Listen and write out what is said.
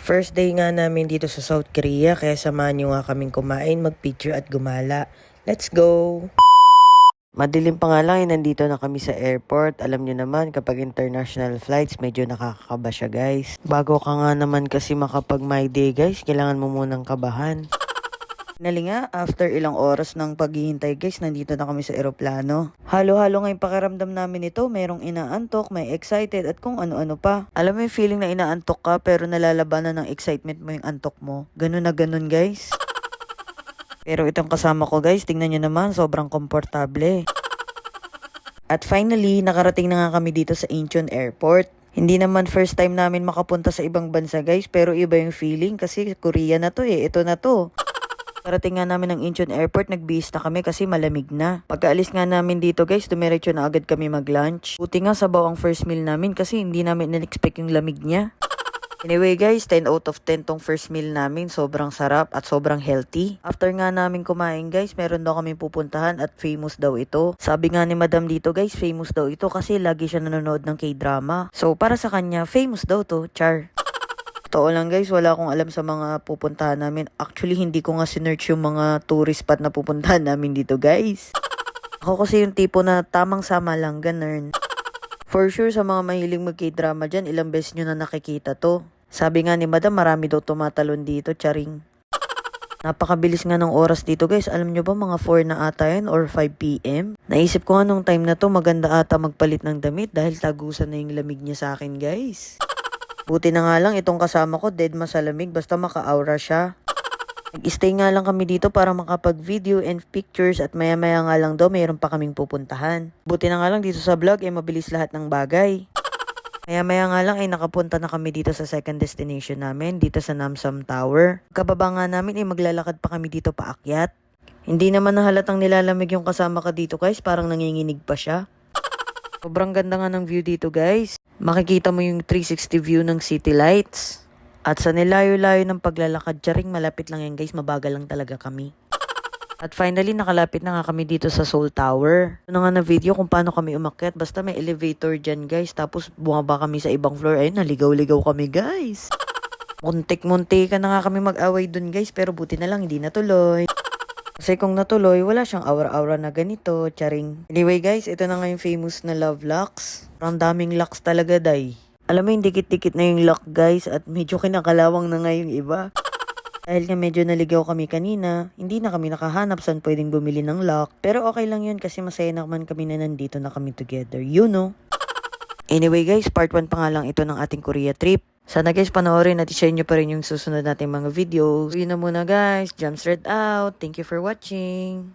First day nga namin dito sa South Korea, kaya samahan nyo nga kaming kumain, magpicture at gumala. Let's go! Madilim pa nga lang, nandito na kami sa airport. Alam nyo naman, kapag international flights, medyo nakakakaba siya guys. Bago ka nga naman kasi makapag my day guys, kailangan mo munang kabahan. Finally nga, after ilang oras ng paghihintay guys, nandito na kami sa eroplano. Halo-halo nga yung pakiramdam namin ito, merong inaantok, may excited at kung ano-ano pa. Alam mo yung feeling na inaantok ka pero nalalabanan ng excitement mo yung antok mo. Ganun na ganun guys. Pero itong kasama ko guys, tingnan nyo naman, sobrang komportable. At finally, nakarating na nga kami dito sa Incheon Airport. Hindi naman first time namin makapunta sa ibang bansa guys, pero iba yung feeling kasi Korea na to ito na to. Parating nga namin ng Incheon Airport, nagbihis na kami kasi malamig na. Pagkaalis nga namin dito guys, dumiretso na agad kami mag-lunch. Buti nga sabaw ang first meal namin kasi hindi namin na-expect yung lamig niya. Anyway guys, 10 out of 10 tong first meal namin. Sobrang sarap at sobrang healthy. After nga namin kumain guys, meron daw kami pupuntahan at famous daw ito. Sabi nga ni madam dito guys, famous daw ito kasi lagi siya nanonood ng K-drama. So para sa kanya, famous daw to, char. Totoo lang guys, wala akong alam sa mga pupuntahan namin. Actually, hindi ko nga sinearch yung mga tourist spot na pupuntahan namin dito guys. Ako kasi yung tipo na tamang sama lang, ganun. For sure, sa mga mahiling mag-K-drama dyan, ilang beses nyo na nakikita to. Sabi nga ni madam, marami daw tumatalon dito, charing. Napakabilis nga ng oras dito guys. Alam nyo ba mga 4 na ata yun or 5 PM? Naisip ko nga nung time na to, maganda ata magpalit ng damit dahil tagusan na yung lamig niya sa akin guys. Buti na nga lang itong kasama ko, dead masalamig basta maka-aura siya. Nag-stay nga lang kami dito para makapag-video and pictures at maya-maya nga lang daw mayroon pa kaming pupuntahan. Buti na nga lang dito sa vlog mabilis lahat ng bagay. Maya-maya nga lang nakapunta na kami dito sa second destination namin, dito sa Namsan Tower. Kababa nga namin maglalakad pa kami dito paakyat. Hindi naman nahalatang nilalamig yung kasama ka dito guys, parang nanginginig pa siya. Sobrang ganda nga ng view dito guys. Makikita mo yung 360 view ng city lights. At sa nilayo-layo ng paglalakad, charing malapit lang yan guys, mabagal lang talaga kami. At finally, nakalapit na nga kami dito sa Seoul Tower. Ito na nga na video kung paano kami umakyat. Basta may elevator dyan guys. Tapos bumaba kami sa ibang floor. Ayun, naligaw-ligaw kami guys. Muntik-muntik na nga kami mag-away dun guys. Pero buti na lang, hindi natuloy. Kasi kung natuloy, wala siyang aura-aura na ganito, charing. Anyway guys, ito na nga yung famous na love locks. Ang daming locks talaga, day. Alam mo yung dikit-dikit na yung lock guys at medyo kinakalawang na nga yung iba. Dahil nga medyo naligaw kami kanina, hindi na kami nakahanap saan pwedeng bumili ng lock. Pero okay lang yun kasi masaya naman kami na nandito na kami together, you know. Anyway guys, part 1 pa nga lang ito ng ating Korea trip. Sana guys panoorin at i-share nyo pa rin yung susunod nating mga videos. Yun na muna guys, Jumps Red out. Thank you for watching.